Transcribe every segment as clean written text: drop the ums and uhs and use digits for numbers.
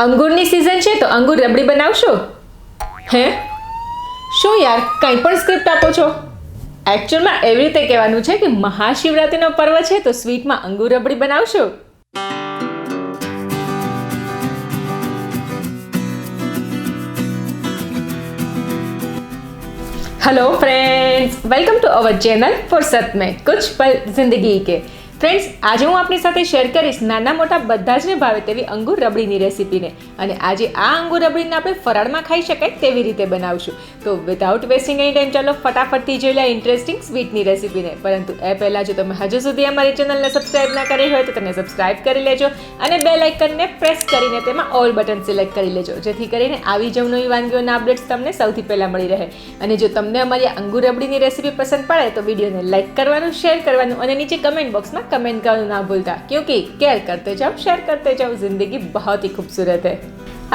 અંગૂરની season છે તો અંગૂર રબડી બનાવશો? હે શું યાર, કંઈ પણ સ્ક્રિપ્ટ આપો છો? એકચ્યુઅલમાં એવી રીતે કહેવાનું છે કે મહાશિવરાત્રિનો પર્વ છે તો સ્વીટમાં અંગૂર રબડી બનાવશો? Hello friends, welcome to our channel फुरसत में कुछ पल जिंदगी के। फ्रेंड्स, आज હું આપની સાથે શેર કરીશ નાના મોટા બધા જ ને ભાવે તેવી અંગૂર રબડીની રેસીપીને। અને આજે આ અંગૂર રબડીને આપણે ફરાળમાં ખાઈ શકાય તેવી રીતે બનાવશું। તો વિધાઉટ વેસ્ટિંગ એની ટાઈમ ચાલો ફટાફટથી જોઈ લે ઇન્ટરેસ્ટિંગ સ્વીટની રેસીપીને। પરંતુ એ પહેલાં જો તમે હજુ સુધી અમારી ચેનલને સબસ્ક્રાઇબ ના કરી હોય તો તેને સબસ્ક્રાઇબ કરી લેજો અને બેલ આઇકનને પ્રેસ કરીને તેમાં ઓલ બટન સિલેક્ટ કરી લેજો, જેથી કરીને આવી જ નવી વાનગીઓના અપડેટ્સ તમને સૌથી પહેલાં મળી રહે। અને જો તમને અમારી અંગૂર રબડીની રેસીપી પસંદ પડે તો વિડીયોને લાઇક કરવાનું, શેર કરવાનું અને નીચે કમેન્ટ બોક્સમાં कमेंट करना ना भूलता, क्योंकि केयर करते जाओ, शेयर करते जाओ, जिंदगी बहुत ही खूबसूरत है।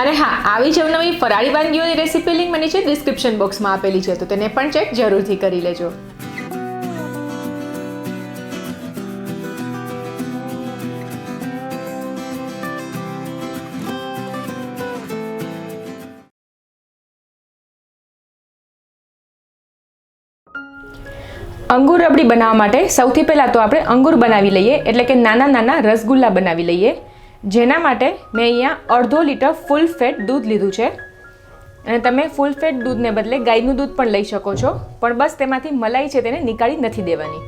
અને હા, આવી જ નવી ફરાળી વાનગીઓની રેસીપી લિંક મને છે ડિસ્ક્રિપ્શન બોક્સમાં આપેલી છે, તો તેને પણ ચેક જરૂરથી કરી લેજો। અંગૂર રબડી બનાવવા માટે સૌથી પહેલાં તો આપણે અંગૂર બનાવી લઈએ, એટલે કે નાના નાના રસગુલ્લા બનાવી લઈએ। જેના માટે મેં અહીંયા અડધો લીટર ફૂલ ફેટ દૂધ લીધું છે, અને તમે ફૂલ ફેટ દૂધને બદલે ગાયનું દૂધ પણ લઈ શકો છો, પણ બસ તેમાંથી મલાઈ છે તેને નીકાળી નથી દેવાની।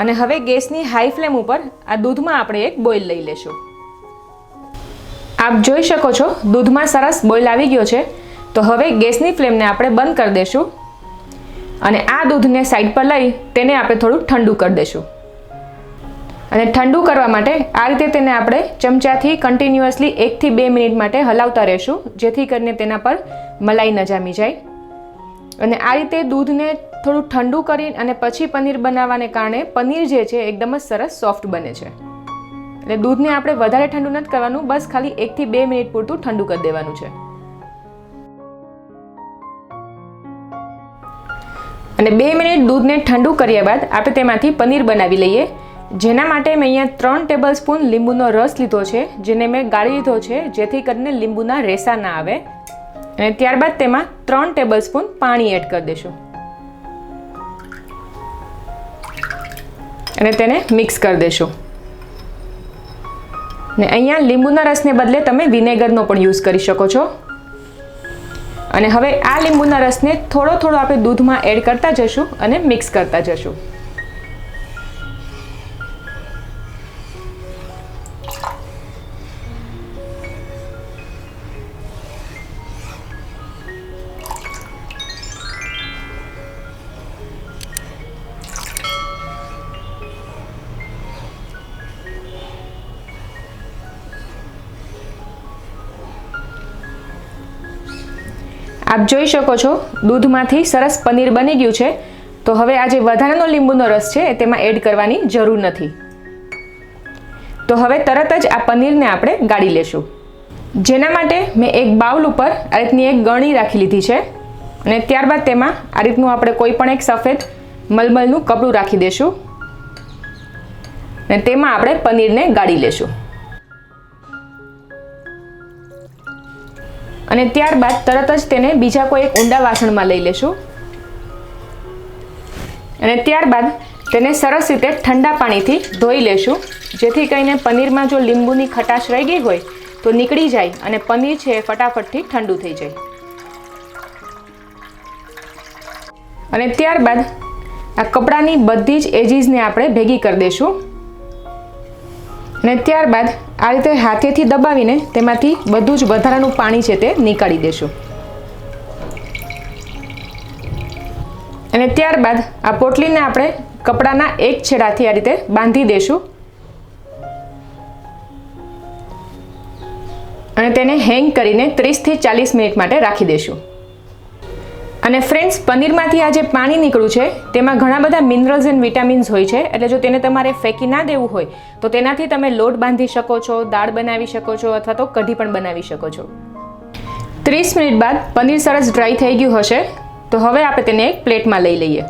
અને હવે ગેસની હાઈ ફ્લેમ ઉપર આ દૂધમાં આપણે એક બોઇલ લઈ લેશું। આપ જોઈ શકો છો દૂધમાં સરસ બોઇલ આવી ગયો છે, તો હવે ગેસની ફ્લેમને આપણે બંધ કરી દઈશું અને આ દૂધને સાઈડ પર લઈ તેને આપણે થોડું ઠંડુ કરી દઈશું। અને ઠંડુ કરવા માટે આ રીતે તેને આપણે ચમચાથી કન્ટિન્યુઅસલી 1 થી 2 મિનિટ માટે હલાવતા રહેશું, જેથી કરીને તેના પર મલાઈ ન જામી જાય। અને આ રીતે દૂધને થોડું ઠંડુ કરી અને પછી પનીર બનાવવાને કારણે પનીર જે છે એકદમ જ સરસ સોફ્ટ બને છે। એટલે દૂધને આપણે વધારે ઠંડુ નથી કરવાનું, બસ ખાલી 1 થી 2 મિનિટ પૂરતું ઠંડુ કરી દેવાનું છે। અને 2 મિનિટ દૂધને ઠંડુ કર્યા બાદ આપણે તેમાંથી પનીર બનાવી લઈએ। જેના માટે મેં અહીંયા 3 ટેબલસ્પૂન લીંબુનો રસ લીધો છે, જેને મેં ગાળી લીધો છે, જેથી કરીને લીંબુના રેસા ના આવે। અને ત્યારબાદ તેમાં 3 ટેબલસ્પૂન પાણી એડ કરી દઈશું અને તેને મિક્સ કરી દઈશું। ને અહીંયા લીંબુના રસને બદલે તમે વિનેગરનો પણ યુઝ કરી શકો છો। અને હવે આ લીંબુના રસને થોડો થોડો આપણે દૂધમાં એડ કરતા જશું અને મિક્સ કરતા જશું। આપ જોઈ શકો છો દૂધમાંથી સરસ પનીર બની ગયું છે, તો હવે આ જે વધારાનો લીંબુનો રસ છે તેમાં એડ કરવાની જરૂર નથી। તો હવે તરત જ આ પનીરને આપણે ગાળી લેશું। જેના માટે મેં એક બાઉલ ઉપર આ રીતની એક ગળણી રાખી લીધી છે, અને ત્યારબાદ તેમાં આ રીતનું આપણે કોઈ પણ એક સફેદ મલમલનું કપડું રાખી દઈશું અને તેમાં આપણે પનીરને ગાળી લેશું। અને ત્યારબાદ તરત જ તેને બીજા કોઈ એક ઊંડા વાસણમાં લઈ લેશું અને ત્યારબાદ તેને સરસ રીતે ઠંડા પાણીથી ધોઈ લેશું, જેથી કરીને પનીરમાં જો લીંબુની ખટાશ રહી ગઈ હોય તો નીકળી જાય અને પનીર છે એ ફટાફટથી ઠંડુ થઈ જાય। અને ત્યારબાદ આ કપડાની બધી જ એજીસને આપણે ભેગી કરી દઈશું અને ત્યારબાદ આ રીતે હાથેથી દબાવીને તેમાંથી બધું જ વધારાનું પાણી છે તે નીકાળી દેશું। અને ત્યારબાદ આ પોટલીને આપણે કપડાના એક છેડાથી આ રીતે બાંધી દેશું અને તેને હેંગ કરીને 30 થી 40 મિનિટ માટે રાખી દેશું। અને ફ્રેન્ડ્સ, પનીરમાંથી આ જે પાણી નીકળ્યું છે તેમાં ઘણા બધા મિનરલ્સ એન્ડ વિટામિન્સ હોય છે, એટલે જો તેને તમારે ફેંકી ના દેવું હોય તો તેનાથી તમે લોટ બાંધી શકો છો, દાળ બનાવી શકો છો અથવા તો કઢી પણ બનાવી શકો છો। 30 મિનિટ બાદ પનીર સરસ ડ્રાય થઈ ગયું હશે, તો હવે આપણે તેને એક પ્લેટમાં લઈ લઈએ।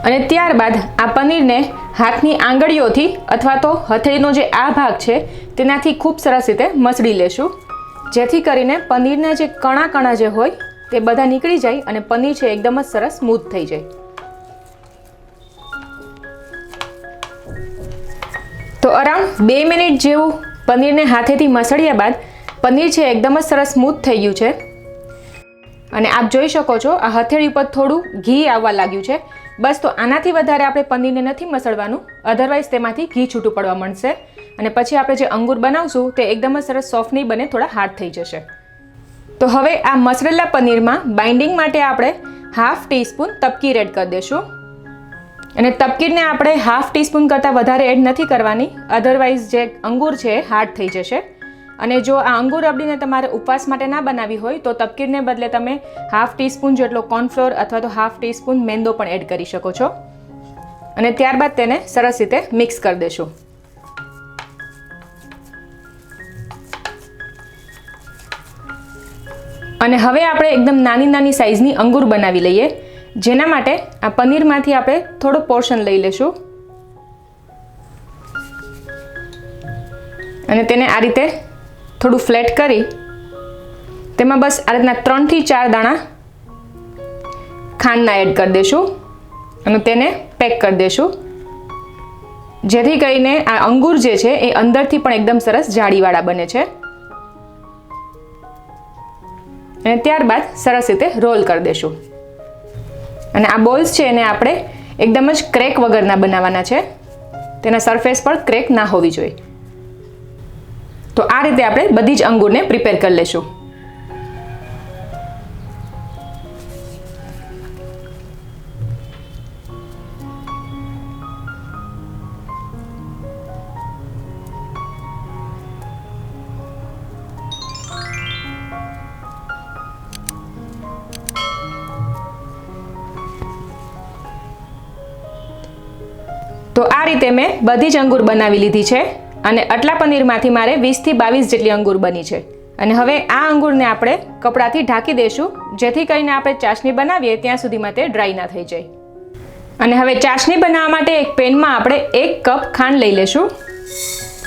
અને ત્યારબાદ આ પનીરને હાથની આંગળીઓથી અથવા તો હથેળીનો જે આ ભાગ છે તેનાથી ખૂબ સરસ રીતે મસળી લેશું, જેથી કરીને પનીરના જે કણા કણા જે હોય તે બધા નીકળી જાય અને પનીર છે એકદમ જ સરસ સ્મૂથ થઈ જાય. તો અરાઉન્ડ 2 મિનિટ જેવું પનીરને હાથેથી મસળ્યા બાદ પનીર છે એકદમ જ સરસ સ્મૂથ થઈ ગયું છે. અને આપ જોઈ શકો છો આ હથેળી પર થોડું ઘી આવવા લાગ્યું છે. બસ, તો આનાથી વધારે આપણે પનીરને નથી મસળવાનું, અધરવાઇઝ તેમાંથી ઘી છૂટું પડવા માંડશે અને પછી આપણે જે અંગૂર બનાવશું તે એકદમ જ સરસ સોફ્ટ નહીં બને, થોડા હાર્ડ થઈ જશે. તો હવે આ મસળેલા પનીરમાં બાઇન્ડિંગ માટે આપણે 1/2 ટીસ્પૂન તપકીર એડ કરી દઈશું. અને તપકીરને આપણે 1/2 ટીસ્પૂન કરતાં વધારે એડ નથી કરવાની, અધરવાઇઝ જે અંગૂર છે એ હાર્ડ થઈ જશે. અને જો આ અંગૂર રબડીને તમારે ઉપવાસ માટે ના બનાવી હોય તો તપકીરને બદલે તમે 1/2 ટીસ્પૂન જેટલો કોર્નફ્લોર અથવા તો 1/2 ટીસ્પૂન મેંદો પણ એડ કરી શકો છો. અને ત્યારબાદ તેને સરસ રીતે મિક્સ કરી દેશું. અને હવે આપણે એકદમ નાની નાની સાઇઝની અંગૂર બનાવી લઈએ, જેના માટે આ પનીરમાંથી આપણે થોડો પોર્શન લઈ લેશું અને તેને આ રીતે થોડું ફ્લેટ કરી તેમાં બસ આ રીતના 3 થી 4 દાણા ખાંડના એડ કરી દેશું અને તેને પેક કરી દેશું, જેથી કરીને આ અંગૂર જે છે એ અંદરથી પણ એકદમ સરસ જાળીવાળા બને છે. અને ત્યારબાદ સરસ રીતે રોલ કરી દેશું. અને આ બોલ્સ છે એને આપણે એકદમ જ ક્રેક વગરના બનાવવાના છે, તેના સરફેસ પર ક્રેક ના હોવી જોઈએ. તો આ રીતે આપણે બધી જ અંગૂરને પ્રિપેર કરી લેશું. તો આ રીતે મેં બધી જ અંગૂર બનાવી લીધી છે અને આટલા પનીરમાંથી મારે 20 થી 22 જેટલી અંગૂર બની છે. અને હવે આ અંગૂરને આપણે કપડાથી ઢાંકી દઈશું, જેથી કરીને આપણે ચાસણી બનાવીએ ત્યાં સુધીમાં તે ડ્રાય ના થઈ જાય. અને હવે ચાસણી બનાવવા માટે એક પેનમાં આપણે 1 કપ ખાંડ લઈ લેશું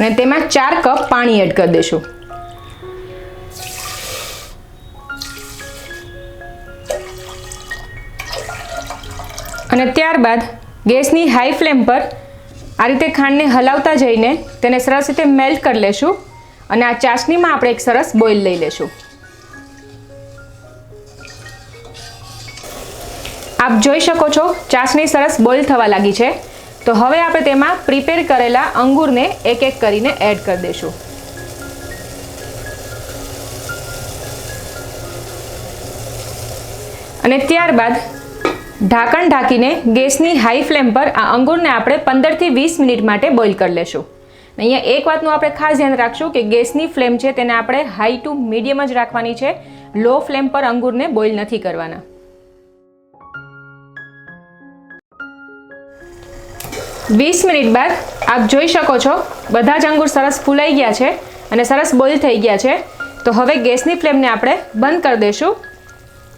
અને તેમાં 4 કપ પાણી એડ કરી દઈશું. અને ત્યારબાદ ગેસની હાઈ ફ્લેમ પર આ રીતે ખાંડને હલાવતા જઈને તેને સરસ રીતે મેલ્ટ કરી લેશું અને આ ચાસણીમાં આપણે એક સરસ બોઇલ લઈ લેશું. આપ જોઈ શકો છો ચાસણી સરસ બોઇલ થવા લાગી છે. તો હવે આપણે તેમાં પ્રિપેર કરેલા અંગૂરને એક એક કરીને એડ કરી દઈશું. અને ત્યારબાદ ઢાંકણ ઢાંકીને ગેસની હાઈ ફ્લેમ પર આ અંગૂરને આપણે 15 થી 20 મિનિટ માટે બોઇલ કરી લેશું. અહીંયા એક વાતનું આપણે ખાસ ધ્યાન રાખશું કે ગેસની ફ્લેમ છે તેને આપણે હાઈ ટુ મીડિયમ જ રાખવાની છે, લો ફ્લેમ પર અંગૂરને બોઇલ નથી કરવાના. વીસ મિનિટ બાદ આપ જોઈ શકો છો બધા જ અંગૂર સરસ ફૂલાઈ ગયા છે અને સરસ બોઇલ થઈ ગયા છે. તો હવે ગેસની ફ્લેમને આપણે બંધ કરી દઈશું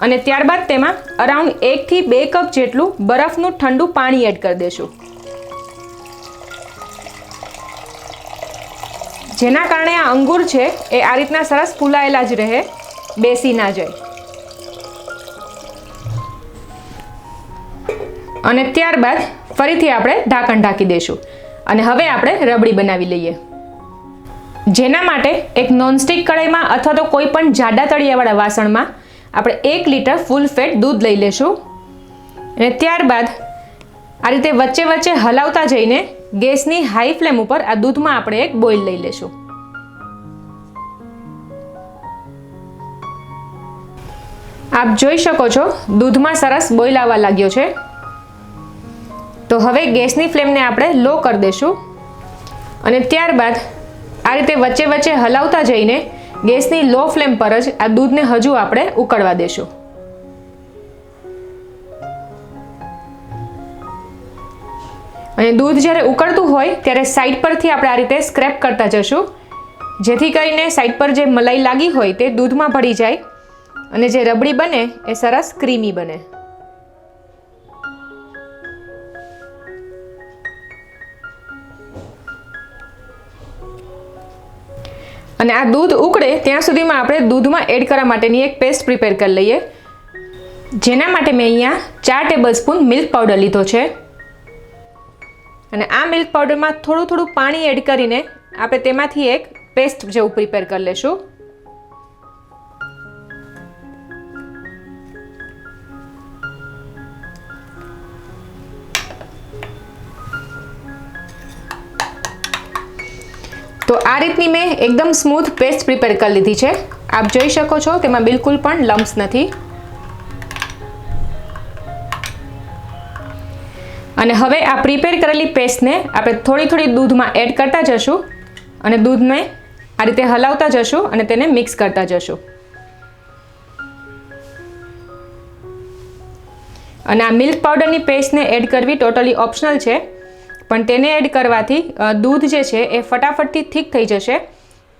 અને ત્યારબાદ તેમાં અરાઉન્ડ 1 થી 2 કપ જેટલું બરફનું ઠંડુ પાણી એડ કરી દઈશું, જેના કારણે આ અંગૂર છે એ આ રીતના સરસ ફૂલાયેલા જ રહે, બેસી ના જાય. અને ત્યારબાદ ફરીથી આપણે ઢાંકણ ઢાંકી દઈશું અને હવે આપણે રબડી બનાવી લઈએ, જેના માટે એક નોનસ્ટિક કઢાઈમાં અથવા તો કોઈ પણ જાડા તળિયાવાળા વાસણમાં આપણે 1 લીટર ફૂલ ફેટ દૂધ લઈ લેશું અને ત્યારબાદ આ રીતે વચ્ચે વચ્ચે હલાવતા જઈને ગેસની હાઈ ફ્લેમ ઉપર આ દૂધમાં આપણે એક બોઇલ લઈ લેશું. આપ જોઈ શકો છો દૂધમાં સરસ બોઇલ આવવા લાગ્યો છે. તો હવે ગેસની ફ્લેમને આપણે લો કરી દઈશું અને ત્યારબાદ આ રીતે વચ્ચે વચ્ચે હલાવતા જઈને ગેસની લો ફ્લેમ પર જ આ દૂધને હજુ આપણે ઉકળવા દેશું. અને દૂધ જ્યારે ઉકળતું હોય ત્યારે સાઈડ પરથી આપણે આ રીતે સ્ક્રેપ કરતા જશું, જેથી કરીને સાઈડ પર જે મલાઈ લાગી હોય તે દૂધમાં ભળી જાય અને જે રબડી બને એ સરસ ક્રીમી બને. અને આ દૂધ ઉકળે ત્યાં સુધીમાં આપણે દૂધમાં એડ કરવા માટેની એક પેસ્ટ પ્રિપેર કરી લઈએ, જેના માટે મેં અહીંયા 4 ટેબલસ્પૂન મિલ્ક પાવડર લીધો છે. અને આ મિલ્ક પાવડરમાં થોડું પાણી એડ કરીને આપણે તેમાંથી એક પેસ્ટ જેવું પ્રિપેર કરી લેશું. તો આ રીતની મેં એકદમ સ્મૂથ પેસ્ટ પ્રિપેર કરી લીધી છે. આપ જોઈ શકો છો તેમાં બિલકુલ પણ લમ્પ્સ નથી. અને હવે આ પ્રિપેર કરેલી પેસ્ટને આપણે થોડી દૂધમાં એડ કરતા જશું અને દૂધને આ રીતે હલાવતા જશું અને તેને મિક્સ કરતા જશું. અને આ મિલ્ક પાવડરની પેસ્ટને એડ કરવી ટોટલી ઓપ્શનલ છે, પણ તેને એડ કરવાથી દૂધ જે છે એ ફટાફટથી થીક થઈ જશે.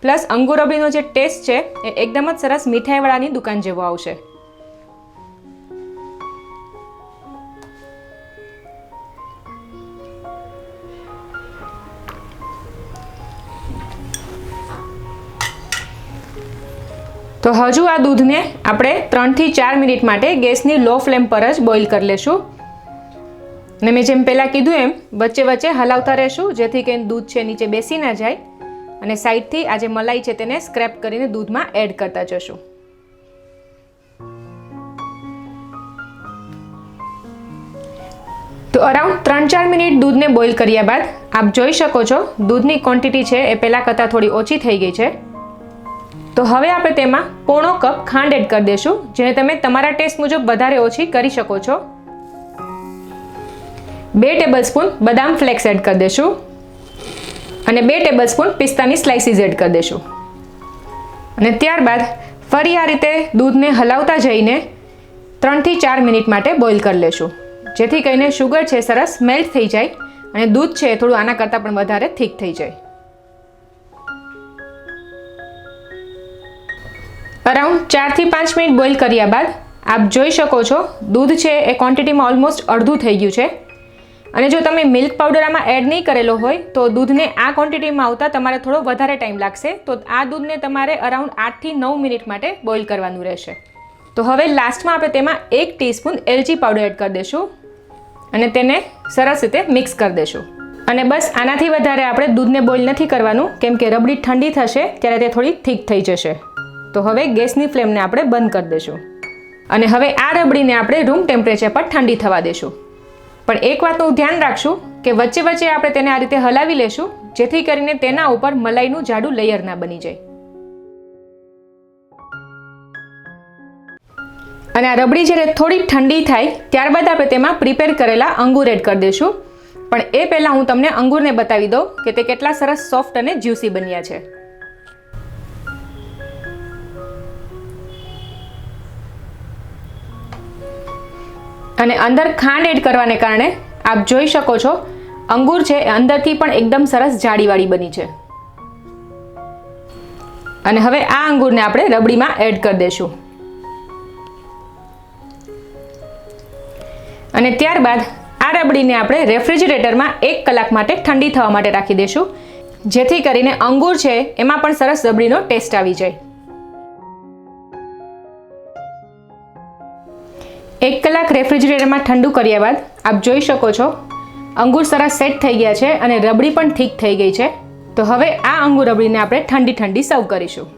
પ્લસ અંગૂર રબડીનો જે ટેસ્ટ છે એ એકદમ જ સરસ મીઠાઈવાળાની દુકાન જેવો આવશે. તો હજુ આ દૂધને આપણે 3 થી 4 મિનિટ માટે ગેસની લો ફ્લેમ પર જ બોઇલ કરી લેશું. અને મેં જેમ પહેલાં કીધું એમ વચ્ચે હલાવતા રહેશું, જેથી કરીને દૂધ છે નીચે બેસી ના જાય. અને સાઈડથી આ જે મલાઈ છે તેને સ્ક્રેપ કરીને દૂધમાં એડ કરતા જશું. તો અરાઉન્ડ 3-4 મિનિટ દૂધને બોઇલ કર્યા બાદ આપ જોઈ શકો છો દૂધની ક્વોન્ટિટી છે એ પહેલાં કરતાં થોડી ઓછી થઈ ગઈ છે. તો હવે આપણે તેમાં પોણો કપ ખાંડ એડ કરી દઈશું, જેને તમે તમારા ટેસ્ટ મુજબ વધારે ઓછી કરી શકો છો. 2 ટેબલસ્પૂન બદામ ફ્લેક્સ એડ કરી દઈશું અને 2 ટેબલસ્પૂન પિસ્તાની સ્લાઇસીસ એડ કરી દઈશું. અને ત્યારબાદ ફરી આ રીતે દૂધને હલાવતા જઈને 3 થી 4 મિનિટ માટે બોઇલ કરી લેશું, જેથી કરીને શુગર છે સરસ મેલ્ટ થઈ જાય અને દૂધ છે થોડું આના કરતાં પણ વધારે થીક થઈ જાય. અરાઉન્ડ 4 થી 5 મિનિટ બોઇલ કર્યા બાદ આપ જોઈ શકો છો દૂધ છે એ ક્વોન્ટિટીમાં ઓલમોસ્ટ અડધું થઈ ગયું છે. અને જો તમે મિલ્ક પાવડર આમાં એડ નહીં કરેલો હોય તો દૂધને આ ક્વોન્ટિટીમાં આવતા તમારે થોડો વધારે ટાઈમ લાગશે. તો આ દૂધને તમારે અરાઉન્ડ 8 થી 9 મિનિટ માટે બોઇલ કરવાનું રહેશે. તો હવે લાસ્ટમાં આપણે તેમાં 1 ટીસ્પૂન એલચી પાવડર એડ કરી દઈશું અને તેને સરસ રીતે મિક્સ કરી દઈશું. અને બસ આનાથી વધારે આપણે દૂધને બોઇલ નથી કરવાનું, કેમ કે રબડી ઠંડી થશે ત્યારે તે થોડી થીક થઈ જશે. તો હવે ગેસની ફ્લેમને આપણે બંધ કરી દઈશું અને હવે આ રબડીને આપણે રૂમ ટેમ્પરેચર પર ઠંડી થવા દઈશું. પણ એક વાતનું ધ્યાન રાખશું કે વચ્ચે આપણે તેને આ રીતે હલાવી લેશું, જેથી કરીને તેના ઉપર મલાઈનું જાડું લેયર ના બની જાય. અને આ રબડી જ્યારે થોડી ઠંડી થાય ત્યારબાદ આપણે તેમાં પ્રિપેર કરેલા અંગૂર એડ કરી દઈશું. પણ એ પહેલાં હું તમને અંગૂરને બતાવી દઉં કે તે કેટલા સરસ સોફ્ટ અને જ્યુસી બન્યા છે. અને અંદર ખાંડ એડ કરવાને કારણે આપ જોઈ શકો છો અંગૂર છે એ અંદરથી પણ એકદમ સરસ જાળીવાળી બની છે. અને હવે આ અંગૂરને આપણે રબડીમાં એડ કરી દઈશું. અને ત્યારબાદ આ રબડીને આપણે રેફ્રિજરેટરમાં 1 કલાક માટે ઠંડી થવા માટે રાખી દઈશું, જેથી કરીને અંગૂર છે એમાં પણ સરસ રબડીનો ટેસ્ટ આવી જાય. 1 કલાક રેફ્રિજરેટરમાં ઠંડુ કર્યા બાદ આપ જોઈ શકો છો અંગૂર સરસ સેટ થઈ ગયા છે અને રબડી પણ ઠીક થઈ ગઈ છે. તો હવે આ અંગૂર રબડીને આપણે ઠંડી સર્વ કરીશું.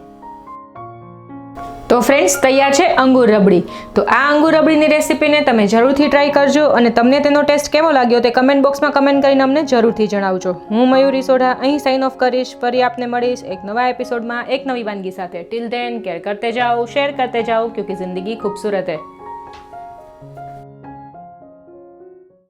તો ફ્રેન્ડ્સ, તૈયાર છે અંગૂર રબડી. તો આ અંગૂર રબડીની રેસીપીને તમે જરૂરથી ટ્રાય કરજો અને તમને તેનો ટેસ્ટ કેવો લાગ્યો તે કમેન્ટ બોક્સમાં કમેન્ટ કરીને અમને જરૂરથી જણાવજો. હું મયુરી સોઢા અહીં સાઇન ઓફ કરીશ. ફરી આપને મળીશ એક નવા એપિસોડમાં એક નવી વાનગી સાથે. ટિલ ધેન કેર કરતે જાઓ, શેર કરતે જાઓ, ક્યોંકि જિંદગી ખૂબસૂરત હૈ.